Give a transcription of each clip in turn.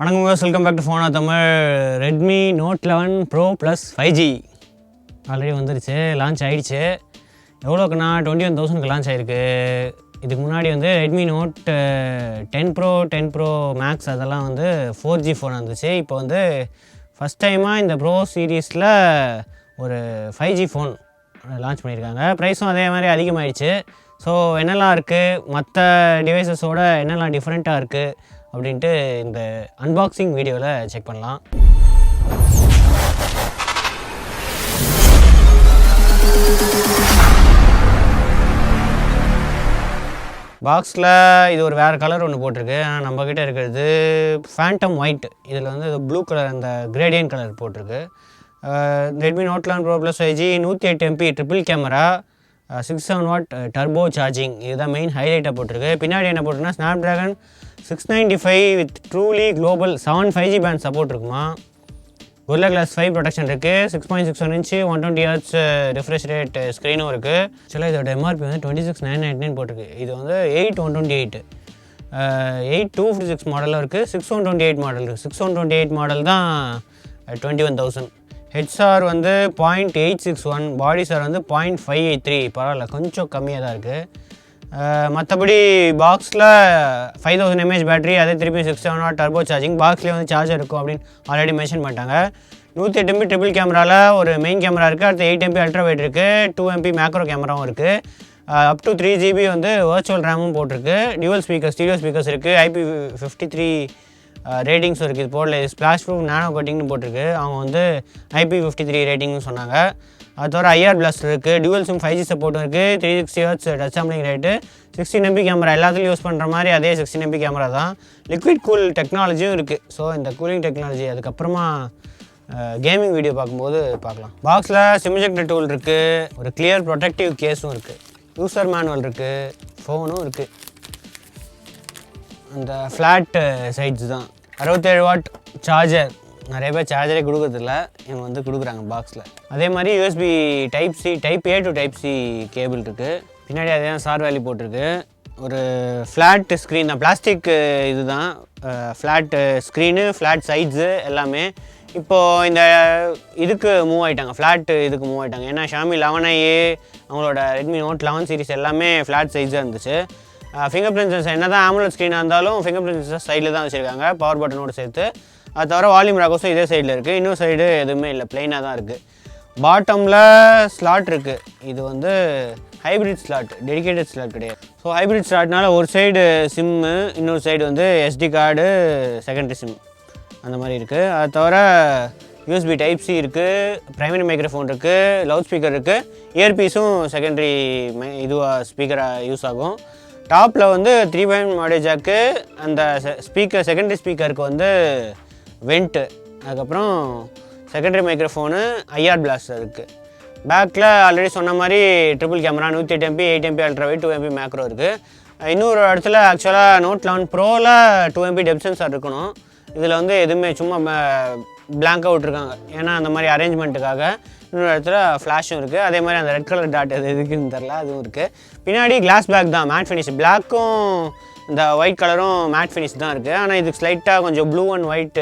வணக்கம் guys, welcome back to Phone Tamil. Redmi Note 11 Pro Plus 5G already வந்துருச்சு, launch ஆகிடுச்சு. எவ்வளோக்குன்னா 21,000க்கு launch ஆகிருக்கு. இதுக்கு முன்னாடி வந்து Redmi Note 10 Pro 10 Pro Max அதெல்லாம் வந்து 4G ஃபோன் வந்துச்சு. இப்போ வந்து ஃபஸ்ட் டைமாக இந்த ப்ரோ சீரீஸில் ஒரு 5G ஃபோன் லான்ச் பண்ணியிருக்காங்க. ப்ரைஸும் அதே மாதிரி அதிகமாகிடுச்சு. ஸோ என்னெல்லாம் இருக்குது, மற்ற டிவைசஸோட என்னெல்லாம் டிஃப்ரெண்ட்டாக இருக்குது அப்படின்ட்டு இந்த அன்பாக்சிங் வீடியோவில் செக் பண்ணலாம். பாக்ஸில் இது ஒரு வேறு கலர் ஒன்று போட்டிருக்கு. ஆனால் நம்மக்கிட்ட இருக்கிறது ஃபேண்டம் ஒயிட். இதில் வந்து ப்ளூ கலர், அந்த கிரேடியன் கலர் போட்டிருக்கு. Redmi note 11 pro plus 5G 108 MP triple camera, 6.7 watt turbo charging, இதுதான் மெயின் ஹைலைட்டாக போட்டிருக்கு. பின்னாடி என்ன போட்டிருக்குன்னா Snapdragon 695 with truly global 7 5G band support இருக்குமா. Gorilla Glass 5 ப்ரொடெக்ஷன் இருக்குது. 6.61 இன்ச்சு 120 Hz ரிஃப்ரெஷ் ரேட் ஸ்க்ரீனும் இருக்குது. ஆக்சுவலாக இதோட எம்ஆர்பி வந்து 26,999 போட்டிருக்கு. இது வந்து 8,128 8,256 மாடலும் இருக்குது, 6,128 மாடல் இருக்குது. 6,128 மாடல் தான் 21,000. ஹெச்ஆர் வந்து 0.861, பாடி சார் வந்து 0.583. பரவாயில்ல, கொஞ்சம் கம்மியாக தான் இருக்குது. மற்றபடி பாக்ஸில் 5000 mAh பேட்டரி, அதே திருப்பி 6.7 வாட் டர்போ சார்ஜிங். பாக்ஸ்லேயே வந்து சார்ஜர் இருக்கும் அப்படின்னு ஆல்ரெடி மென்ஷன் பண்ணிட்டாங்க. 108 MP ட்ரிபிள் கேமராவில் ஒரு மெயின் கேமரா இருக்குது. அடுத்து 8 MP அல்ட்ரா வைட் இருக்குது. 2 MP மேக்ரோ கேமராவும் இருக்குது. அப் டு 3 GB வந்து வர்ச்சுவல் ரேமும் போட்டிருக்கு. டியூவல் ஸ்பீக்கர், ஸ்டீரியோ ஸ்பீக்கர்ஸ் இருக்குது. IP53 ரேட்டிங்ஸும் இருக்குது. இது போடல, ஸ்ப்ளாஷ் ப்ரூஃப் நானோ கட்டிங்னு போட்டிருக்கு. அவங்க வந்து IP53 ரேட்டிங்னு சொன்னாங்க. அது தவிர IR பிளாஸ்டர் இருக்குது. டியூவல் சிம் 5G சப்போர்ட்டும் இருக்குது. 360 Hz touch sampling rate. 16 MP camera, எல்லாத்துலையும் யூஸ் பண்ணுற மாதிரி அதே 16 MP கேமரா தான். லிக்விட் கூல் டெக்னாலஜியும் இருக்குது. ஸோ இந்த கூலிங் டெக்னாலஜி அதுக்கப்புறமா கேமிங் வீடியோ பார்க்கும்போது பார்க்கலாம். பாக்ஸில் சிம் எஜெக்டர் டூல் இருக்குது. ஒரு கிளியர் ப்ரொடெக்டிவ் கேஸும் இருக்குது. யூசர் மேனுவல் இருக்குது. ஃபோனும் இருக்குது. அந்த ஃப்ளாட் சைட்ஸ் தான். 67 வாட் சார்ஜர். நிறைய பேர் சார்ஜரே கொடுக்குறதில்ல, இவங்க வந்து கொடுக்குறாங்க பாக்ஸில். அதே மாதிரி USB type C, type A to type C cable இருக்குது. பின்னாடி அதே தான் சார் வேலி போட்டிருக்கு. ஒரு ஃப்ளாட் ஸ்க்ரீன் தான், பிளாஸ்டிக் இது தான். ஃப்ளாட் ஸ்க்ரீனு, ஃப்ளாட் சைட்ஸு எல்லாமே. இப்போது இந்த இதுக்கு மூவ் ஆகிட்டாங்க, ஃப்ளாட் இதுக்கு மூவ் ஆகிட்டாங்க. ஏன்னா Xiaomi 11A, அவங்களோட Redmi Note 11 சீரிஸ் எல்லாமே ஃப்ளாட் சைஸாக இருந்துச்சு. ஃபிங்கர் பிரிண்ட் சென்சர் என்ன தான் AMOLED ஸ்க்ரீனாக இருந்தாலும் ஃபிங்கர் பிரிண்ட் சென்சர் சைடில் தான் வச்சுருக்காங்க, பவர் பட்டனோடு சேர்த்து. அது தவிர வால்யூம் ராக்கோஸும் இதே சைடில் இருக்குது. இன்னொரு சைடு எதுவுமே இல்லை, ப்ளைனாக தான் இருக்குது. பாட்டமில் ஸ்லாட் இருக்குது. இது வந்து ஹைப்ரிட் ஸ்லாட், டெடிகேட்டட் ஸ்லாட் கிடையாது. ஸோ ஹைப்ரிட் ஸ்லாட்னால ஒரு சைடு சிம்மு, இன்னொரு சைடு வந்து SD கார்டு, செகண்டரி சிம் அந்த மாதிரி இருக்குது. அது தவிர USB டைப் C இருக்குது, ப்ரைமரி மைக்ரோஃபோன் இருக்குது, லவுட் ஸ்பீக்கர் இருக்குது. இயர்பீஸும் செகண்டரி இதுவாக ஸ்பீக்கராக யூஸ் ஆகும். டாப்பில் வந்து 3.1 ஆடியோ ஜாக்கு, அந்த ஸ்பீக்கர் செகண்டரி ஸ்பீக்கருக்கு வந்து வெண்ட்டு, அதுக்கப்புறம் செகண்டரி மைக்ரோஃபோனு, IR பிளாஸ்டர் இருக்குது. பேக்கில் ஆல்ரெடி சொன்ன மாதிரி triple camera, 108 MP 8 MP ultra wide, 2 MP macro இருக்குது. இன்னொரு இடத்துல ஆக்சுவலாக நோட் 11 ப்ரோவில் 2 MP டெப்த் சென்சார் இருக்கணும். இதில் வந்து எதுவுமே சும்மா பிளாங்காக விட்ருக்காங்க, ஏன்னா அந்த மாதிரி அரேஞ்ச்மெண்ட்டுக்காக. இன்னொரு இடத்துல ஃப்ளாஷும் இருக்குது. அதே மாதிரி அந்த ரெட் கலர் டாட் எது எதுக்குன்னு தெரில, அதுவும் இருக்குது. பின்னாடி கிளாஸ் பேக் தான், மேட் ஃபினிஷ். பிளாக்கும் இந்த ஒயிட் கலரும் மேட் ஃபினிஷ் தான் இருக்குது. ஆனால் இதுக்கு ஸ்லைட்டாக கொஞ்சம் ப்ளூ அண்ட் ஒயிட்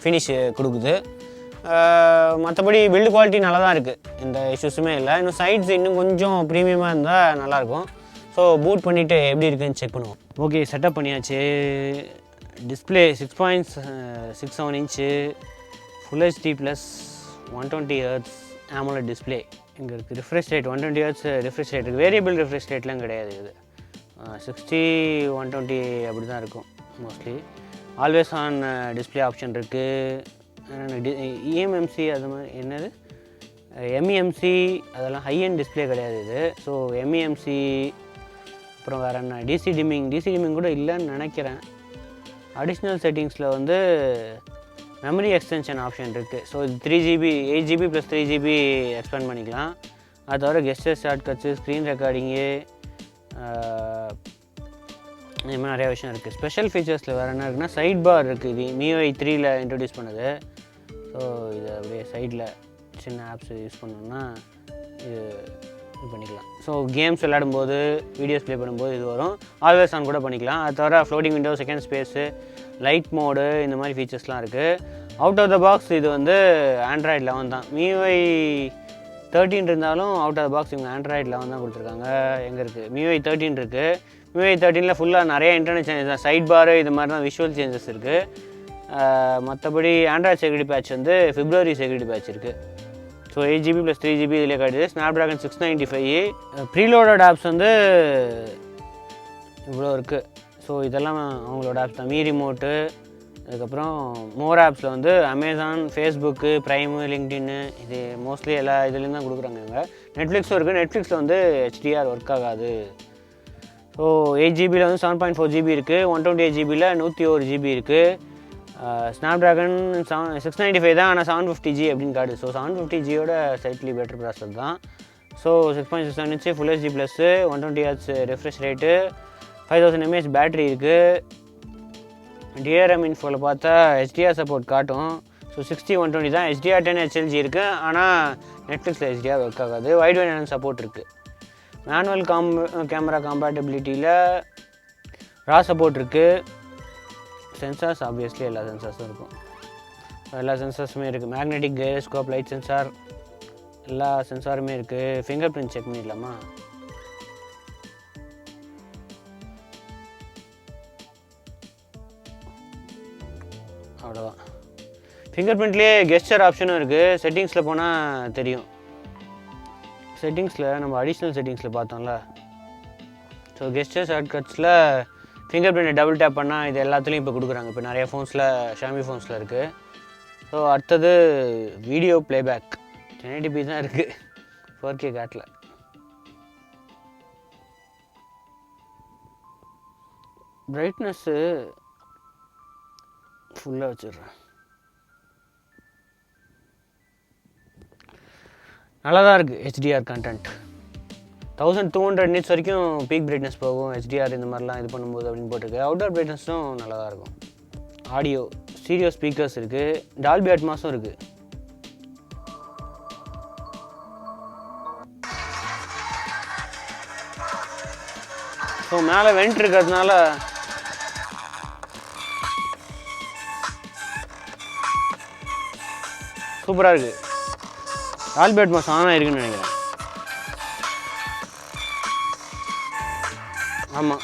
ஃபினிஷ் கொடுக்குது. மற்றபடி பில்டு குவாலிட்டி நல்லா தான் இருக்குது, எந்த இஷ்யூஸுமே இல்லை. இன்னும் சைட்ஸ் இன்னும் கொஞ்சம் ப்ரீமியமாக இருந்தால் நல்லாயிருக்கும். ஸோ பூட் பண்ணிவிட்டு எப்படி இருக்குதுன்னு செக் பண்ணுவோம். ஓகே, செட்டப் பண்ணியாச்சு. Display 6.67 inch full HD plus 120 Hz AMOLED display இங்கே இருக்குது. Refresh rate 120 Hz refresh rate இருக்குது. வேரியபிள் ரிஃப்ரெஷ் ரேட்லாம் கிடையாது. இது 60 120 அப்படி தான் இருக்கும் mostly. Always on display option இருக்குது. EMMC அது மாதிரி என்னது MEMC அதெல்லாம் ஹை எண்ட் டிஸ்பிளே கிடையாது இது. ஸோ MEMC, அப்புறம் வேறு என்ன, DC டிமிங் கூட இல்லைன்னு நினைக்கிறேன். அடிஷ்னல் செட்டிங்ஸில் வந்து மெமரி எக்ஸ்டென்ஷன் ஆப்ஷன் இருக்குது. ஸோ இது 3GB 8GB plus 3GB expand பண்ணிக்கலாம். அது தவிர கெஸ்டர் ஷார்ட்கட்ஸு, ஸ்க்ரீன் ரெக்கார்டிங்கு, இது மாதிரி நிறையா விஷயம் இருக்குது. ஸ்பெஷல் ஃபீச்சர்ஸில் வேறு என்ன இருக்குன்னா, சைட் பார் இருக்குது. இது MIUI 3ல் இன்ட்ரடியூஸ் பண்ணுது. ஸோ இது அப்படியே சைடில் சின்ன ஆப்ஸ் யூஸ் பண்ணோம்னா இது பண்ணிக்கலாம். ஸோ கேம்ஸ் விளையாடும்போது, வீடியோஸ் ப்ளே பண்ணும்போது இது வரும். ஆல்வேஸ் ஆன் கூட பண்ணிக்கலாம். அது தவிர floating window, second space, light mode இந்த மாதிரி ஃபீச்சர்ஸ்லாம் இருக்குது. அவுட் ஆஃப் த பாக்ஸ் இது வந்து ஆண்ட்ராய்டு 11 தான். MIUI 13 இருந்தாலும் அவுட் ஆஃப் த பாக்ஸ் இவங்க ஆண்ட்ராய்டு 11 தான் கொடுத்துருக்காங்க. எங்கே இருக்குது MIUI 13 இருக்குது. MIUI 13ல் ஃபுல்லாக நிறைய இன்டர்னல் சேஞ்சஸ் தான், சைட் பாரு இது மாதிரி தான் விஷுவல் சேஞ்சஸ் இருக்குது. மற்றபடி ஆண்ட்ராய்டு செக்யூரிட்டி பேட்ச் வந்து February செக்யூரிட்டி பேட்ச் இருக்குது. ஸோ 8GB + 3GB இதிலே காட்டுது. Snapdragon 695. ப்ரீலோடட் ஆப்ஸ் வந்து இவ்வளோ இருக்குது. ஸோ இதெல்லாம் அவங்களோட ஆப்ஸ் தான். மீ ரிமோட்டு, அதுக்கப்புறம் மோர் ஆப்ஸில் வந்து அமேசான், ஃபேஸ்புக்கு, ப்ரைமு, லிங்க்டின்னு, இது மோஸ்ட்லி எல்லா இதுலேயும் தான் கொடுக்குறாங்க இவங்க. நெட்ஃப்ளிக்ஸும் இருக்குது. நெட்ஃப்ளிக்ஸில் வந்து HDR ஒர்க் ஆகாது. ஸோ 8GB வந்து 7.4GB இருக்குது. 128GB 101GB இருக்குது. Snapdragon 695 தான், ஆனால் 750G அப்படின்னு காட்டுது. ஸோ 750Gயோட சைட்லி பெட்டர் ப்ராசர் தான். So 6.67 inch Full HD +, 120Hz refresh rate, 5000 mAh battery இருக்குது. DRM இன்ஃபோவில் பார்த்தா HDR சப்போர்ட் காட்டும். ஸோ 60/120 தான். HDR 10 HLG இருக்குது, ஆனால் நெட்ஃப்ளிக்ஸில் HDR ஒர்க் ஆகாது. வைட் வேரியன்ட் சப்போர்ட் இருக்குது. மேனுவல் கேமரா காம்பேட்டபிலிட்டியில் ரா சப்போர்ட் இருக்குது. சென்சார்ஸ் ஆப்வியஸ்லி எல்லா சென்சார்ஸும் இருக்கும். எல்லா சென்சார்ஸுமே இருக்குது. மேக்னெட்டிக் கைரோஸ்கோப், லைட் சென்சார், எல்லா சென்சாருமே இருக்குது. ஃபிங்கர் பிரிண்ட் செக் பண்ணிடலாமா? அவ்வளோதான். ஃபிங்கர் பிரிண்ட்லேயே கெஸ்டர் ஆப்ஷனும் இருக்குது. செட்டிங்ஸில் போனால் தெரியும். செட்டிங்ஸில் நம்ம அடிஷ்னல் செட்டிங்ஸில் பார்த்தோம்ல, ஸோ கெஸ்டர் ஷார்ட்கட்ஸில் ஃபிங்கர் பிரிண்ட்டை டபுள் டேப் பண்ணால் இது எல்லாத்துலேயும் இப்போ கொடுக்குறாங்க. இப்போ நிறைய ஃபோன்ஸில், ஷாமி ஃபோன்ஸில் இருக்குது. ஸோ அடுத்தது வீடியோ ப்ளேபேக் 1080p தான் இருக்குது, 4K காட்டல. பிரைட்னஸ்ஸு ஃபுல்லாக வச்சிடுறேன். நல்லா தான் இருக்குது. HDR கண்டென்ட் 1200 nits வரைக்கும் பீக் பிரைட்னஸ் போகும். HDR இந்த மாதிரிலாம் இது பண்ணும்போது அப்படின்னு போட்டிருக்கு. அவுட்டோர் பிரைட்னஸும் நல்லா தான் இருக்கும். ஆடியோ ஸ்டீரியோ ஸ்பீக்கர்ஸ் இருக்குது. டால்பி அட்மாஸும் இருக்குது. ஸோ மேலே வெண்ட் இருக்கிறதுனால சூப்பராக இருக்குது. டால்பி அட்மாஸ் ஆனாக இருக்குன்னு நினைக்கிறேன். ஆமாம்,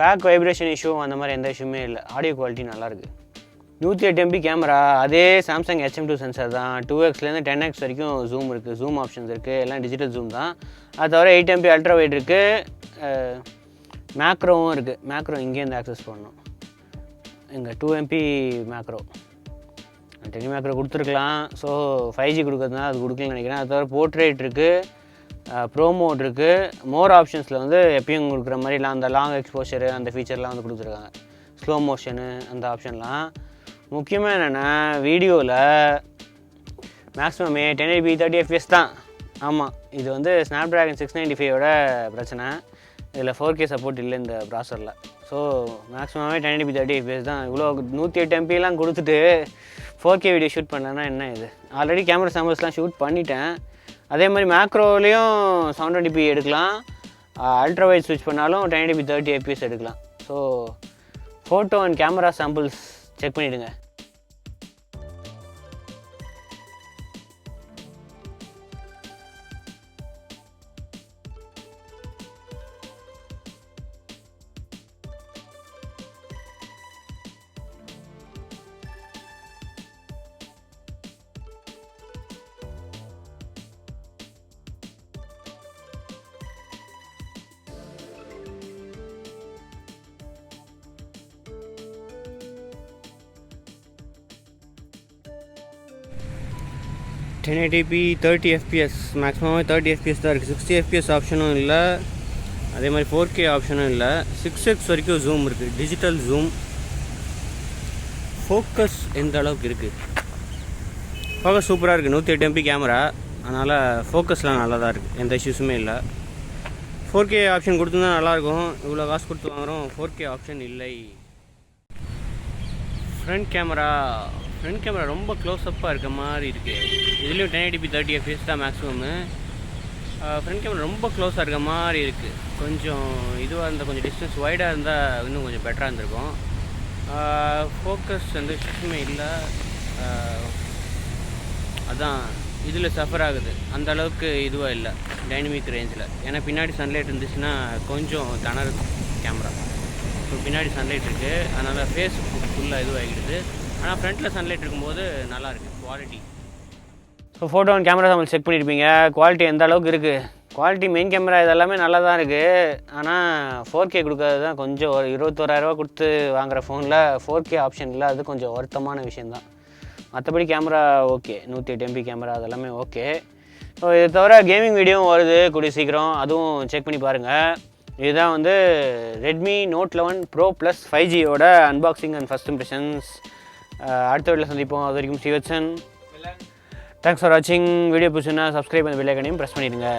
பேக் வைப்ரேஷன் இஷ்யூ அந்த மாதிரி எந்த இஷ்யூமே இல்லை. ஆடியோ குவாலிட்டி நல்லாயிருக்கு. 108 MP கேமரா, அதே சாம்சங் HM2 சென்சார் தான். 2xலேருந்து 10x வரைக்கும் ஜூம் இருக்குது. ஜூம் ஆப்ஷன்ஸ் இருக்குது. எல்லாம் டிஜிட்டல் ஜூம் தான். அது தவிர 8 MP அல்ட்ரா வைட் இருக்குது. மேக்ரோவும் இருக்குது. மேக்ரோ இங்கேருந்து ஆக்சஸ் பண்ணணும். இங்கே 2 MP மேக்ரோ, 10 மேக்ரோ கொடுத்துருக்கலாம். ஸோ 5G கொடுக்குறதுனால அது கொடுக்கலன்னு நினைக்கிறேன். அது தவிர போர்ட்ரேட் இருக்குது, ப்ரோ மோட் இருக்குது. மோர் ஆப்ஷன்ஸில் வந்து எப்பயும் கொடுக்குற மாதிரிலாம் அந்த லாங் எக்ஸ்போஷரு அந்த ஃபீச்சர்லாம் வந்து கொடுத்துருக்காங்க. ஸ்லோ மோஷனு அந்த ஆப்ஷன்லாம். முக்கியமாக என்னென்னா வீடியோவில் மேக்ஸிமமே 1080p 30 fps தான். ஆமாம், இது வந்து Snapdragon 695ஓட பிரச்சனை. இதில் 4K சப்போர்ட் இல்லை இந்த ப்ராசரில். ஸோ மேக்ஸிமமே 1080p 30 fps தான். இவ்வளோ 108 MPலாம் கொடுத்துட்டு 4K வீடியோ ஷூட் பண்ணலன்னா என்ன இது? ஆல்ரெடி கேமரா சாம்பிள்ஸ்லாம் ஷூட் பண்ணிட்டேன். அதே மாதிரி மேக்ரோலேயும் 720p எடுக்கலாம். அல்ட்ரா வைட் ஸ்விட்ச் பண்ணாலும் 1080p 30 fps எடுக்கலாம். So photo and camera samples check பண்ணிவிடுங்க. $1080p 30 fps, மேக்ஸிமம் 30 fps தான் இருக்குது. 60 fps ஆப்ஷனும் இல்லை, அதே மாதிரி 4K ஆப்ஷனும் இல்லை. 6x வரைக்கும் ஜூம் இருக்குது, டிஜிட்டல் ஜூம். ஃபோக்கஸ் எந்த அளவுக்கு இருக்குது? ஃபோக்கஸ் சூப்பராக இருக்குது. 108 MP கேமரா, அதனால் ஃபோக்கஸ்லாம் நல்லா தான் இருக்குது, எந்த இஷ்யூஸுமே இல்லை. 4K ஆப்ஷன் கொடுத்துருந்தா நல்லாயிருக்கும். இவ்வளோ காசு கொடுத்து வாங்குகிறோம், 4K ஆப்ஷன் இல்லை. ஃப்ரண்ட் கேமரா ரொம்ப க்ளோஸ்அப்பாக இருக்க மாதிரி இருக்குது. இதுலேயும் 1080p 30 fps தான் மேக்ஸிமம்மு. ஃப்ரண்ட் கேமரா ரொம்ப க்ளோஸாக இருக்க மாதிரி இருக்குது. கொஞ்சம் இதுவாக இருந்தால், கொஞ்சம் டிஸ்டன்ஸ் வைடாக இருந்தால் இன்னும் கொஞ்சம் பெட்டராக இருந்திருக்கும். ஃபோக்கஸ் வந்து சுத்தமே இல்லை. அதான் இதில் சஃபர் ஆகுது. அந்த அளவுக்கு இதுவாக இல்லை டைனமிக் ரேஞ்சில். ஏன்னா பின்னாடி சன்லைட் இருந்துச்சுன்னா கொஞ்சம் திணறுது கேமரா. ஸோ பின்னாடி சன்லைட் இருக்குது, அதனால் ஃபேஸ் ஃபுல்லாக இதுவாகிடுது. ஆனால் ஃப்ரண்ட்டில் சன்லைட் இருக்கும்போது நல்லாயிருக்கு quality. So photo and camera நம்ம செக் பண்ணியிருப்பீங்க. குவாலிட்டி எந்த அளவுக்கு இருக்குது? குவாலிட்டி மெயின் கேமரா இதெல்லாமே நல்லா தான் இருக்குது. ஆனால் 4K கொடுக்கறது தான் கொஞ்சம் ஒரு 21,000 கொடுத்து வாங்குகிற ஃபோனில் 4K ஆப்ஷன் இல்லை. அது கொஞ்சம் வருத்தமான விஷயந்தான். மற்றபடி கேமரா ஓகே, 108 MP கேமரா அதெல்லாமே ஓகே. ஸோ இதை தவிர கேமிங் வீடியோவும் வருது கூடிய சீக்கிரம், அதுவும் செக் பண்ணி பாருங்கள். இதுதான் வந்து Redmi Note 11 Pro + 5Gயோட அன்பாக்சிங் அண்ட் ஃபஸ்ட் இம்ப்ரெஷன்ஸ். அடுத்த வீடியோவில் சந்திப்போம். அது வரைக்கும் ஸ்ரீவத்சன். தேங்க்ஸ் ஃபார் வாட்சிங். வீடியோ பிடிச்சுன்னா சப்ஸ்கிரைப் பண்ண பெல் ஐகானையும் ப்ரெஸ் பண்ணிடுங்க.